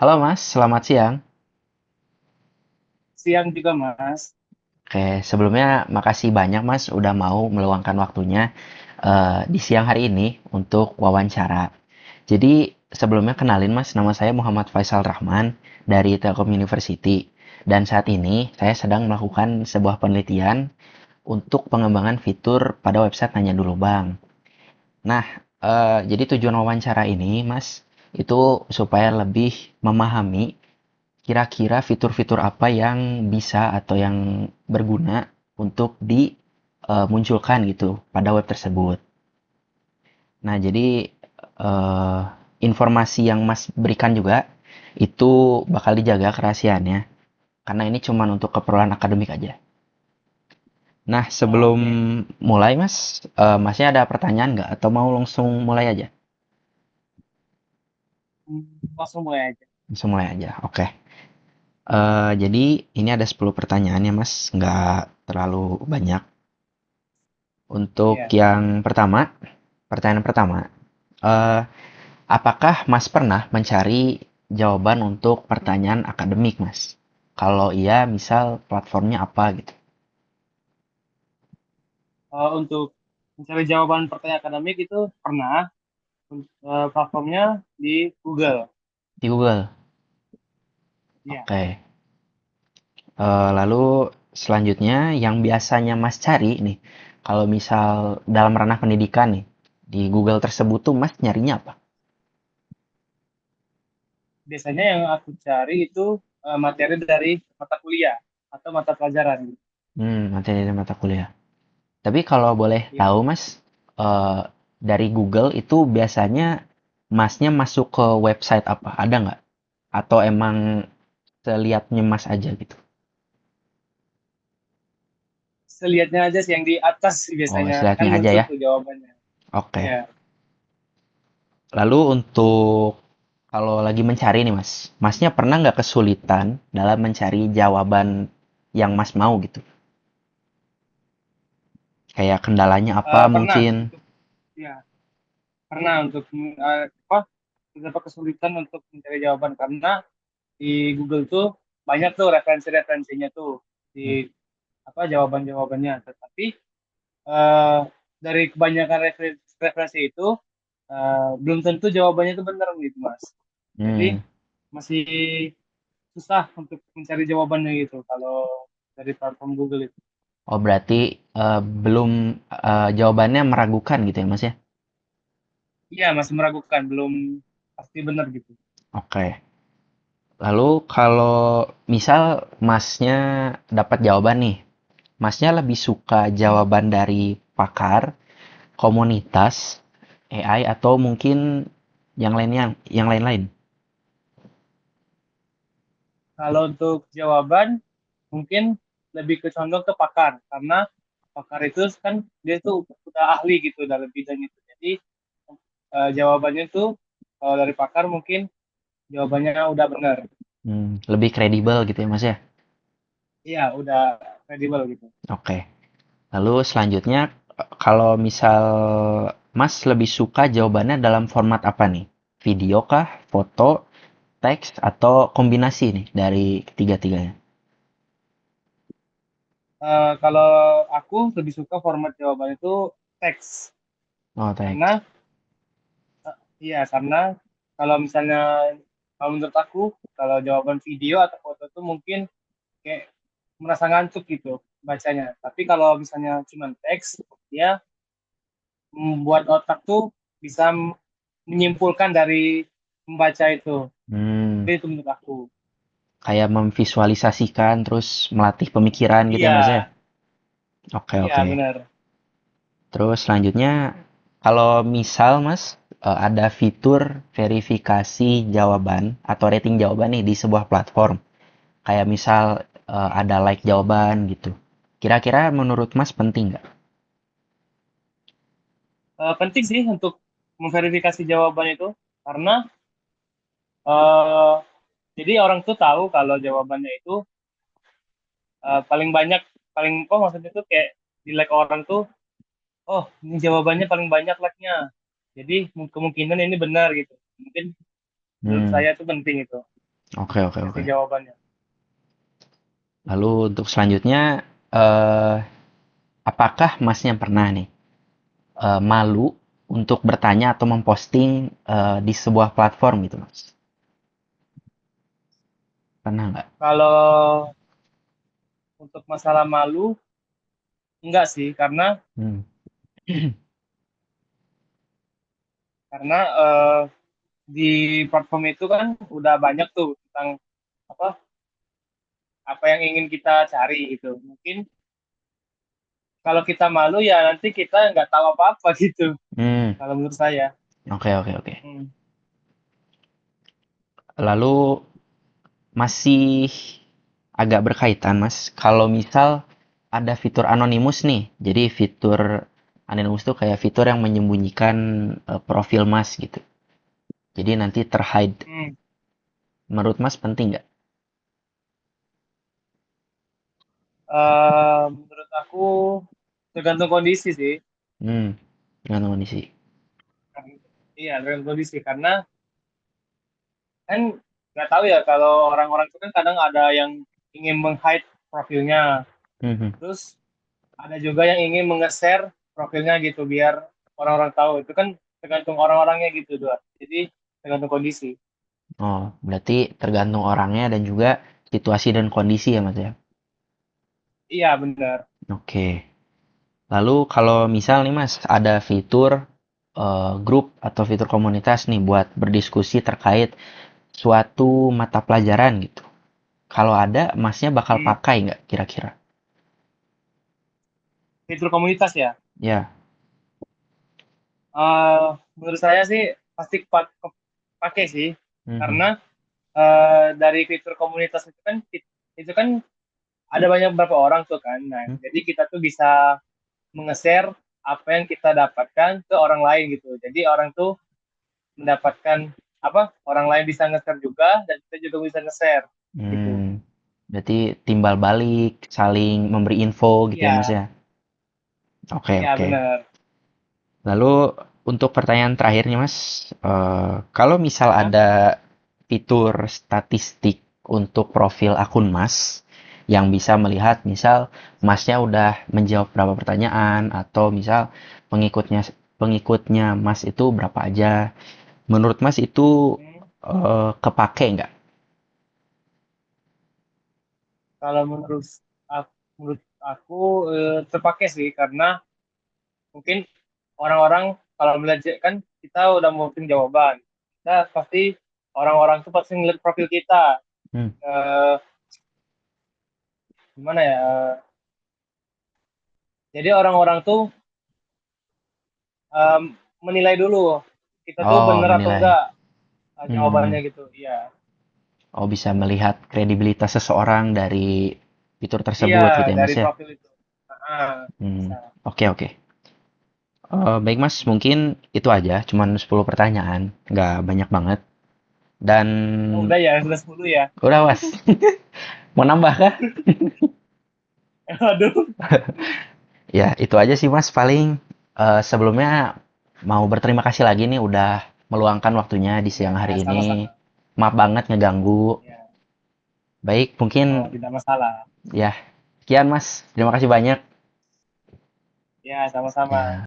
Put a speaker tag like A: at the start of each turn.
A: Halo Mas, selamat siang.
B: Siang juga, Mas.
A: Oke, sebelumnya makasih banyak Mas udah mau meluangkan waktunya di siang hari ini untuk wawancara. Jadi sebelumnya kenalin Mas, nama saya Muhammad Faisal Rahman dari Telkom University. Dan saat ini saya sedang melakukan sebuah penelitian untuk pengembangan fitur pada website Nanya Dulu Bang. Nah, jadi tujuan wawancara ini Mas, itu supaya lebih memahami kira-kira fitur-fitur apa yang bisa atau yang berguna untuk dimunculkan gitu pada web tersebut. Nah, jadi eh, informasi yang Mas berikan juga itu bakal dijaga kerahasiaannya karena ini cuma untuk keperluan akademik aja. Nah,
B: Oh,
A: sebelum
B: oke.
A: mulai Mas, Masnya ada pertanyaan nggak atau mau langsung mulai aja?
B: Langsung mulai aja.
A: Langsung mulai aja. Oke. Jadi ini ada 10 pertanyaan ya Mas, nggak terlalu banyak. Untuk
B: Iya.
A: yang pertama, pertanyaan pertama, eh, apakah Mas pernah mencari jawaban untuk pertanyaan akademik, Mas? Kalau iya, misal platformnya apa gitu?
B: Untuk mencari jawaban pertanyaan akademik itu pernah platformnya di Google.
A: Di Google.
B: Iya.
A: Oke. Lalu selanjutnya yang biasanya Mas cari nih, kalau misal dalam ranah pendidikan nih, di Google tersebut tuh Mas nyarinya apa?
B: Biasanya yang aku cari itu materi dari mata kuliah atau mata pelajaran.
A: Materi dari mata kuliah. Tapi kalau boleh
B: Iya.
A: tahu Mas, eh, dari Google itu biasanya Masnya masuk ke website apa? Ada nggak? Atau emang seliatnya Mas aja gitu?
B: Selihatnya aja sih yang di atas sih
A: Oh,
B: biasanya kan
A: seliatnya aja
B: muncul
A: ya.
B: tuh jawabannya.
A: Oke.
B: Iya.
A: Lalu untuk kalau lagi mencari nih Mas, Masnya pernah nggak kesulitan dalam mencari jawaban yang Mas mau gitu? Kayak kendalanya apa
B: Pernah
A: mungkin?
B: untuk ya pernah untuk apa beberapa kesulitan untuk mencari jawaban karena di Google tuh banyak tuh referensi-referensinya tuh
A: Hmm.
B: di apa jawaban-jawabannya. Tetapi eh, dari kebanyakan referensi itu belum tentu jawabannya itu benar gitu Mas. Jadi
A: Hmm.
B: masih susah untuk mencari jawabannya gitu kalau dari platform Google itu.
A: Oh, berarti belum jawabannya meragukan gitu ya Mas ya?
B: Iya masih meragukan, belum pasti benar gitu.
A: Oke. Lalu kalau misal Masnya dapat jawaban nih, Masnya lebih suka jawaban dari pakar, komunitas, AI atau mungkin yang lain-lain?
B: Kalau untuk jawaban mungkin lebih ke condong ke pakar karena pakar itu kan dia tuh udah ahli gitu dalam bidang itu. Jadi jawabannya tuh kalau dari pakar mungkin jawabannya udah benar.
A: Lebih kredibel gitu ya Mas ya?
B: Iya, udah kredibel gitu.
A: Oke. Lalu selanjutnya kalau misal Mas lebih suka jawabannya dalam format apa nih? Video kah, foto, teks, atau kombinasi nih dari ketiga-tiganya?
B: Kalau aku lebih suka format jawaban itu teks
A: Oh, teks.
B: karena iya karena kalau misalnya kalau menurut aku kalau jawaban video atau foto itu mungkin kayak merasa ngantuk gitu bacanya. Tapi kalau misalnya cuma teks, dia membuat otak tuh bisa menyimpulkan dari membaca itu.
A: Hmm,
B: Jadi itu menurut aku.
A: kayak memvisualisasikan terus melatih pemikiran gitu ya
B: Iya,
A: Mas ya? Oke,
B: iya
A: oke.
B: benar.
A: Terus selanjutnya kalau misal Mas ada fitur verifikasi jawaban atau rating jawaban nih di sebuah platform. Kayak misal ada like jawaban gitu. Kira-kira menurut Mas penting nggak?
B: Penting sih untuk memverifikasi jawaban itu karena eh, jadi orang tuh tahu kalau jawabannya itu paling banyak maksudnya tuh kayak di like orang tuh oh ini jawabannya paling banyak like-nya. Jadi kemungkinan ini benar gitu. Mungkin menurut
A: Hmm,
B: saya itu penting itu.
A: Oke, oke,
B: kasih
A: oke.
B: jawabannya.
A: Lalu untuk selanjutnya, eh apakah Masnya pernah nih malu untuk bertanya atau memposting di sebuah platform gitu, Mas? Pernah nggak?
B: Kalau untuk masalah malu, enggak sih,
A: Hmm.
B: karena di platform itu kan udah banyak tuh tentang apa apa yang ingin kita cari gitu. Mungkin kalau kita malu ya nanti kita nggak tahu apa-apa gitu.
A: Hmm.
B: Kalau menurut saya.
A: Oke, oke, oke.
B: Hmm.
A: Lalu masih agak berkaitan, Mas. Kalau misal ada fitur anonymous nih, jadi fitur anonymous tuh kayak fitur yang menyembunyikan profil Mas gitu. Jadi nanti terhide.
B: Hmm.
A: Menurut Mas penting nggak?
B: Menurut aku tergantung kondisi sih.
A: Hmm, nggak tahu nih sih.
B: Iya, tergantung kondisi karena kan nggak tahu ya kalau orang-orang itu kan kadang ada yang ingin meng-hide profilnya,
A: Hmm, hmm.
B: terus ada juga yang ingin menge-share profilnya gitu biar orang-orang tahu. Itu kan tergantung orang-orangnya gitu, doa. Jadi tergantung kondisi.
A: Oh, berarti tergantung orangnya dan juga situasi dan kondisi ya, Mas ya.
B: Iya, benar.
A: Oke. Lalu kalau misal nih Mas, ada fitur grup atau fitur komunitas nih buat berdiskusi terkait suatu mata pelajaran gitu. Kalau ada, Masnya bakal
B: Hmm.
A: pakai nggak kira-kira?
B: Fitur komunitas ya.
A: Ya.
B: Eh, Menurut saya sih pasti pakai sih
A: Mhm.
B: karena dari fitur komunitas itu kan ada banyak beberapa orang tuh kan. Nah,
A: Hmm?
B: jadi kita tuh bisa nge-share apa yang kita dapatkan ke orang lain gitu. Jadi orang tuh mendapatkan apa? Orang lain bisa nge-share juga dan kita juga bisa nge-share gitu.
A: Hmm, berarti timbal balik, saling memberi info gitu ya Mas
B: Iya,
A: ya. Oke,
B: iya
A: oke.
B: benar.
A: Lalu untuk pertanyaan terakhirnya Mas, kalau misal
B: Hah?
A: ada fitur statistik untuk profil akun Mas yang bisa melihat misal Masnya udah menjawab berapa pertanyaan atau misal pengikutnya pengikutnya Mas itu berapa aja. Menurut Mas itu
B: Hmm.
A: kepake nggak?
B: Kalau menurut aku terpakai sih karena mungkin orang-orang kalau melihat kan kita udah mungkin jawaban. Kita pasti orang-orang tuh pasti ngeliat profil kita.
A: Hmm.
B: Eh, Gimana ya? Jadi orang-orang tuh em, menilai dulu kita tuh
A: Oh,
B: bener atau
A: menilai.
B: enggak
A: Hmm.
B: jawabannya gitu. Iya.
A: Oh, bisa melihat kredibilitas seseorang dari fitur
B: Iya,
A: tersebut gitu ya
B: dari
A: Mas ya.
B: profil itu. Ah,
A: Hmm.
B: bisa.
A: Oke, oke. Baik Mas, mungkin itu aja, cuman 10 pertanyaan, nggak banyak banget. Dan
B: Oh, udah ya, sudah 10 ya.
A: udah Mas, mau nambah kah?
B: Aduh.
A: Ya, itu aja sih Mas, paling sebelumnya mau berterima kasih lagi nih udah meluangkan waktunya di
B: Ya,
A: siang hari ini.
B: sama-sama.
A: Maaf banget ngeganggu.
B: Ya.
A: Baik,
B: Oh,
A: mungkin
B: tidak masalah.
A: ya, sekian Mas. Terima kasih banyak.
B: Ya, sama-sama.
A: Ya.